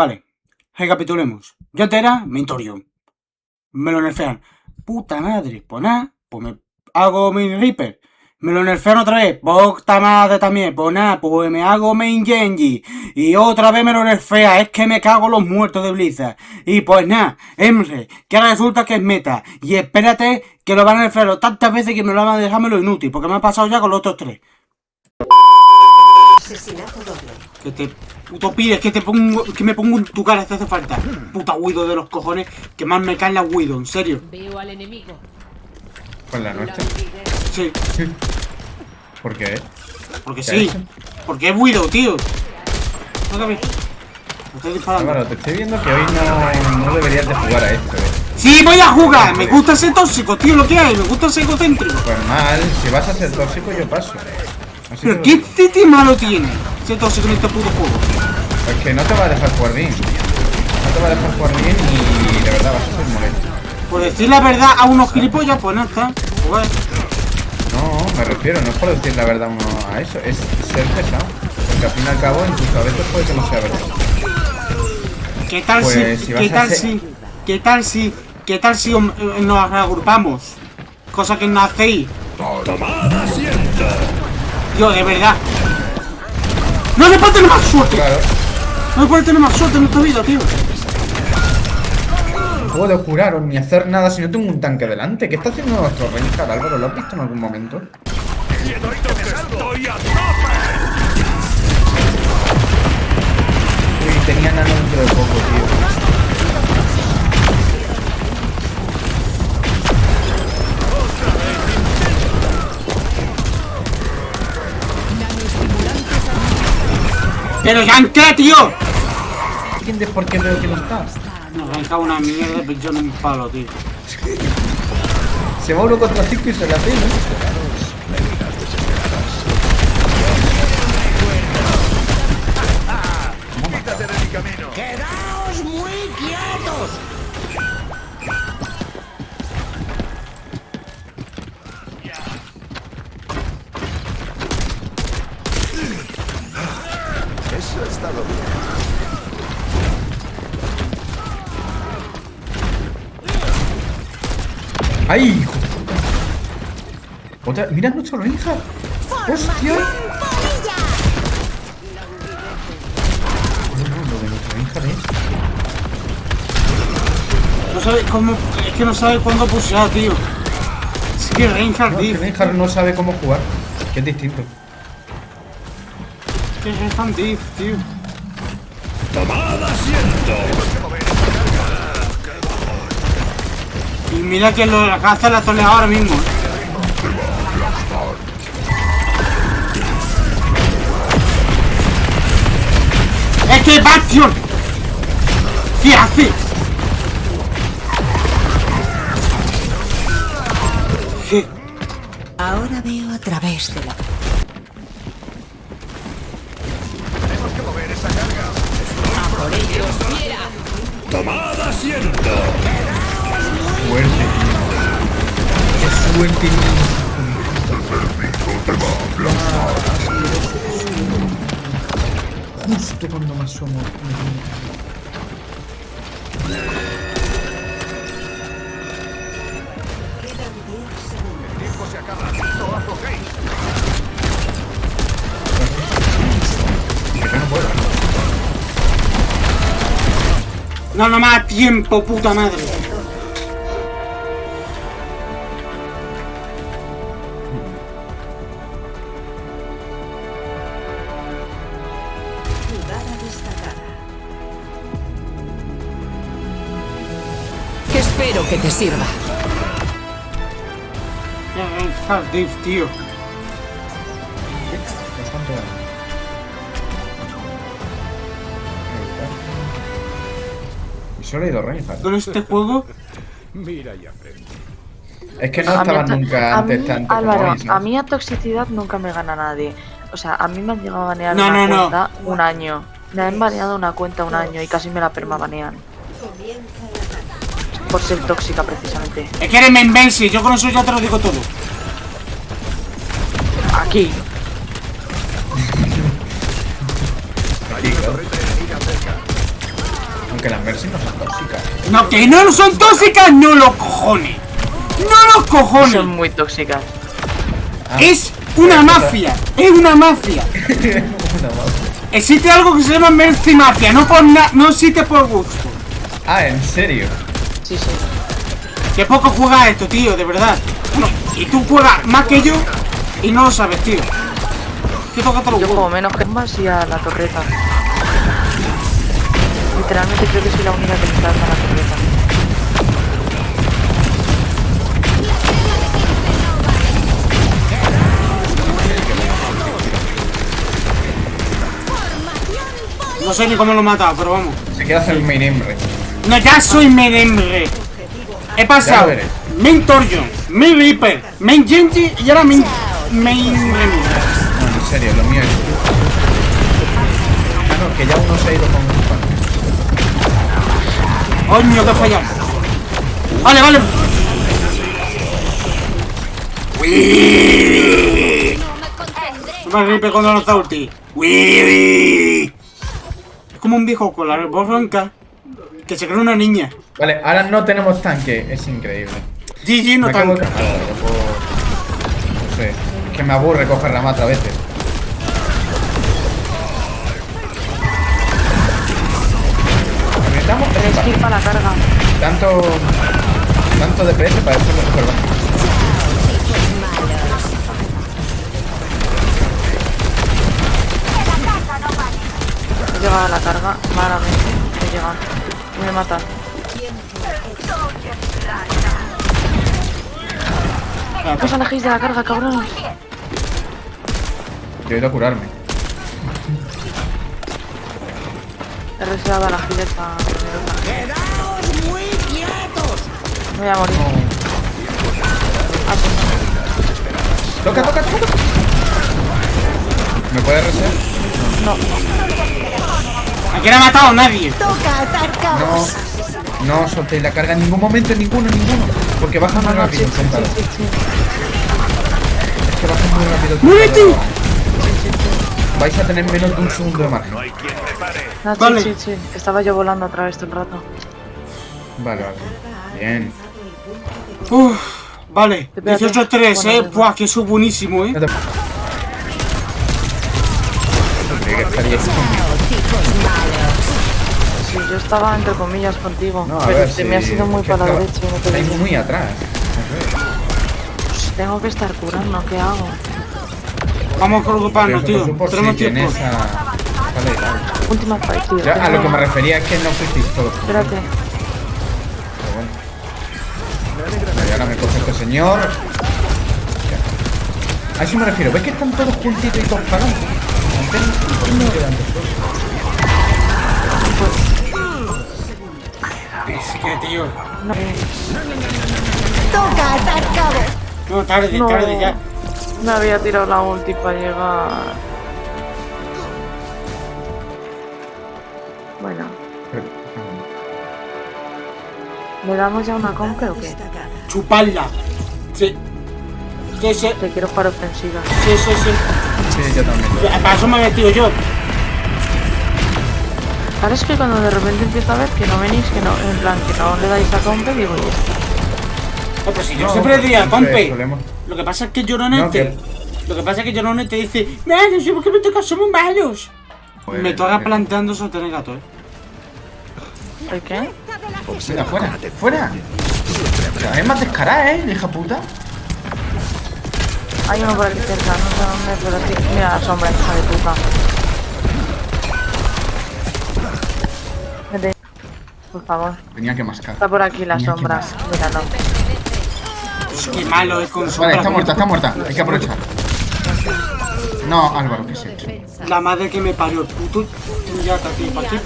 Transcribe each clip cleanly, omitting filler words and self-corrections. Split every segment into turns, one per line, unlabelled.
Vale, recapitulemos. Yo era Mintorium. Me lo nerfean. Puta madre, pues nada, pues me hago Main Reaper. Me lo nerfean otra vez. Puta madre también, pues nada, pues me hago Main Genji. Y otra vez me lo nerfea. Es que me cago en los muertos de Blizzard. Y pues nada, Emre, que ahora resulta que es meta. Y espérate que lo van a nerfear tantas veces que me lo van a dejármelo inútil. Porque me ha pasado ya con los otros tres.
Asesinato doble.
Que te puto pides que me pongo en tu cara si hace falta. Puta Widow de los cojones. Que más me caen las Widow, en serio.
Veo al enemigo.
¿Con la nuestra?
Sí,
¿Por qué?
porque
¿Qué
sí.
ha hecho?
Porque es Widow, tío. Me estoy disparando.
Álvaro, te estoy viendo que hoy no deberías de jugar a esto,
Sí, voy a jugar. Me gusta ser tóxico, tío, lo que hay. Me gusta ser egocéntrico.
Pues mal, si vas a ser tóxico yo paso. Así
Pero
que
¿qué titi malo tiene ser tóxico en este puto juego?
es que no te va a dejar jugar bien. No te va a dejar jugar bien y de verdad vas a ser molesto.
Por decir la verdad a unos gilipollas, pues no está. Pues,
No, me refiero, no es por decir la verdad uno a eso, es ser pesado. Porque al fin y al cabo en tus cabezas puede que no sea verdad.
¿qué tal
Pues,
si,
si vas
qué
a
tal
ser-
si, qué tal si, qué tal si nos reagrupamos? Cosa que no hacéis.
Tomad asiento.
Yo, de verdad. No se puede tener más suerte.
Claro,
No se puede tener más suerte en esta vida, tío.
no puedo curaros ni hacer nada si no tengo un tanque delante. ¿Qué está haciendo nuestro Reinhardt, Álvaro? ¿Lo has visto en algún momento?
Quieto que estoy a tope.
Uy, tenía nano dentro de poco, tío.
Pero ya qué, tío.
¿Entiendes por qué veo que no está?
No, me cago una mierda de pinchón en un palo, tío.
Se va 1 contra 5 y se la tiene.
Quítate de mi camino.
¡Quedaos muy quietos!
Eso ha estado bien.
¡Ay, hijo! Otra, mira nuestro Reinhardt. ¡Hostia! No, lo de nuestro Reinhardt es...
No sabe cómo. Es que no sabe cuándo pushear, tío. Es que Reinhardt,
No, es que
tío.
Reinhardt no sabe cómo jugar. Que es distinto.
Que es Reinhardt, tío.
Tomad asiento.
Y mira que lo hace la tolea ahora mismo. ¡Es que Bastion! ¿Qué hace? ¿Qué?
Ahora veo a través de la...
Tenemos que mover esa carga. Tomad asiento.
Suerte, tío. Qué suerte, tío. Justo cuando más somos.
El tiempo se acaba. No aflojéis.
Que no puedo.
No, no más tiempo, puta madre.
Jugada destacada.
Espero que te sirva.
Ya, Reinhardt, tío.
Bastante bueno. Y solo he ido Reinhardt.
Con este juego.
Mira y aprende.
Es que no estaban nunca antes tanto como
Álvaro,
hoy, ¿sabes?
a mí a toxicidad nunca me gana nadie. O sea, a mí me han llegado a banear
No,
una
no, no.
cuenta un año. Me han baneado una cuenta un año y casi me la permabanean. Por ser tóxica, precisamente.
Es que eres Menvensi, yo con eso ya te lo digo todo.
Aquí.
Hay una torreta enemiga cerca.
Aunque las Mercy no son tóxicas.
No, que no son tóxicas, no los cojones. No los
Son
cojones.
muy tóxicas.
Ah,
Es una mafia. Es una mafia.
una mafia.
Existe algo que se llama Mercy Mafia. No por no existe por gusto.
Ah, ¿en serio?
Sí, sí.
Que poco juega esto, tío, de verdad. Bueno, y tú juegas más que yo y no lo sabes, tío. Que toca todo
Yo
los
juego
huevos.
menos que más y a la torreta. Literalmente creo que soy la única que le está dando a la torreta.
No sé ni cómo lo he matado, pero vamos.
Se quiere hacer el main Emre.
No, ya soy Meremre. He pasado
veré.
Main Torjon, Main Reaper, Main Genji y ahora Main Remy.
No, en serio, lo mío es... Ah, no, que ya uno se ha ido con un pan.
Coño, que he fallado. Vale, vale. Uy. No me Reaper cuando lanza ulti. Uy. Es como un viejo con la voz ronca que se cree una niña.
Vale, ahora no tenemos tanque, es increíble.
GG no
Me acabo de
tanca.
cansar, no sé, es que me aburre coger la mata a veces. Necesitamos
Tenéis que ir para la carga.
tanto DPS para después de coger baja.
He llegado a la carga, malamente. He llegado. Y me matan. ¿Qué os alejéis de la carga, cabrones?
Yo he ido a curarme.
He reservado a la gileta.
¡Quedaos muy quietos!
Me voy a morir. Ah, pues
¡Toca! ¿Me puedes reset?
no.
Aquí no ha matado a nadie.
¡Toca atar cabos!
No soltéis la carga en ningún momento, ninguno. Porque baja muy rápido,
Sí,
contado.
sí, sí.
Es que baja muy rápido.
¡Muérete!
Vais a tener menos de un segundo de margen.
No hay quien repare.
No,
Vale.
sí. Estaba yo volando a través todo el rato.
Vale. Bien.
Uf, vale.
Espérate.
18-3,
Bueno,
Buah, que eso es buenísimo,
No te... Creí que estaríais conmigo.
Sí, yo estaba entre comillas contigo.
No, a
pero
ver,
te
si...
me has ido muy
es que
para la
estaba-
derecha y no te
estáis
veía.
muy atrás.
Pues tengo que estar curando, ¿qué hago?
Vamos a preocuparnos,
Pero
tío.
eso por si
Tenemos tiempo.
tienes a... Vale, vale.
Última fight, tío.
Yo a lo que
tengo-
me refería es que no fuisteis todos.
Espérate.
Pero bueno. Y ahora me coge este señor. A eso me refiero. ¿Ves que están todos juntitos y todos pagando? Antes y por qué no quedan todos.
Es que, tío.
No,
¡Toca atar cabos!
No, tarde,
No.
tarde ya.
me había tirado la ulti para llegar. Bueno, ¿le damos ya una compra o qué?
Chuparla. Sí. Sí.
Te quiero jugar ofensiva.
Sí.
Sí, yo también.
Para eso me he metido yo.
Ahora es que cuando de repente empiezo a ver que no venís, que no, en plan, que no le dais a compra, digo yo.
Pues si yo
No,
siempre diría,
no sé,
compe.
solemos-
Lo que pasa es que Lloronete.
No,
Lo que pasa es que Lloronete te dice, no sé por qué me toca, somos malos.
Pues,
Me toca planteando eso tener gato,
¿El qué?
Mira, fuera, fuera. O sea, es más descarada, hija puta.
Hay uno por aquí cerca, no sé dónde, pero sí. Mira la sombra, hija de puta. Vete. Por favor.
Tenía que mascar.
Está por aquí la
Tenía que
sombra.
mascar.
Míralo.
Pues qué malo es con
Vale,
sombra.
está muerta. Hay que aprovechar. No, Álvaro, ¿qué has hecho?
La madre que me parió, el puto. Ya está aquí, para aquí.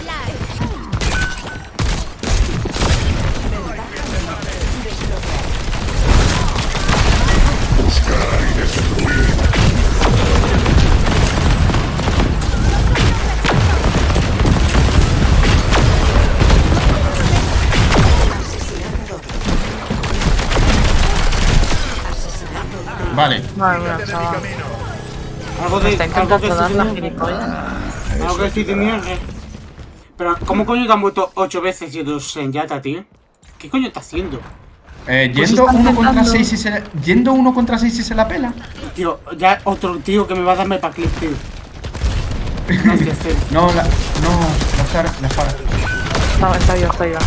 Vale.
Madre mía, chaval.
Algo
Me
de.
está
Algo que
intentando dar la
decir.
gilipollas.
Algo que decir de mierda. Pero, ¿cómo coño te han muerto 8 veces y otros Senyata, tío? ¿Qué coño está haciendo?
Yendo
están
uno contra
intentando-
6 y se la... Yendo 1 contra 6 y se la pela.
Tío, ya otro tío que me va a darme pa' clip, tío. No sé qué hacer.
No, la espada.
Está viva, está viva.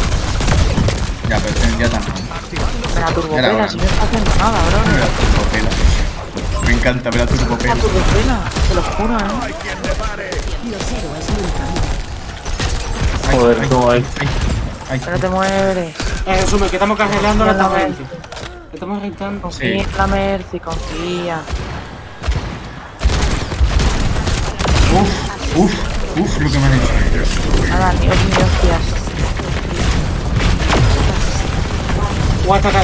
Ya, pero ya también.
Me la
Era
turbopela,
ahora.
si no está haciendo nada, bro.
Mira, turbopela. Me encanta ver a
La
turbopela.
turbopela, te lo juro,
Joder, cómo hay.
Ay,
Pero te mueres.
En resumen, que estamos cancelando la
No, no,
torrente. Estamos arrancando.
Confía
Sí.
en la Mercy, confía.
Uf, lo que me han hecho.
Nada, ni hostias.
Voy a atacar,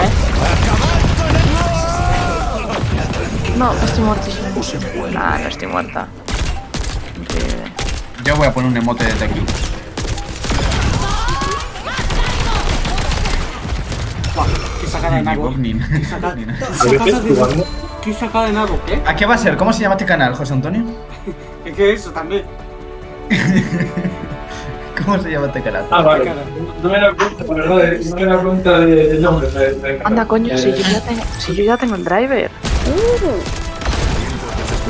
No, estoy muertísima. Nah, no estoy muerta. Increíble.
Yo voy a poner un emote desde aquí.
Buah, qué sacada de
Ni
nabo.
Bob ni nada.
Qué sacada
Ni nada.
qué sacada de nabo, ¿eh?
¿A qué va a ser? ¿Cómo se llama este canal, José Antonio?
Es que eso también.
¿Cómo se llama este canal?
Ah, vale. No me he dado cuenta, la verdad, no me he dado cuenta del nombre.
Anda, coño, si yo ya tengo el driver.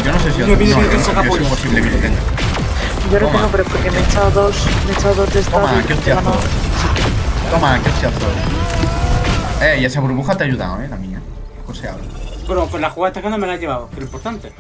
Yo no sé si
Yo
otro.
vi
No,
que
yo
saca
es
pollo.
imposible que lo tenga.
Yo lo
Toma.
tengo, pero porque me he echado dos de estas.
Toma,
y
qué
he
hostiazo.
ganado.
Toma, qué hostiazo. Y esa burbuja te ha ayudado, la mía. Poco se habla.
Pero con la jugada esta que no me la he llevado, que es lo importante.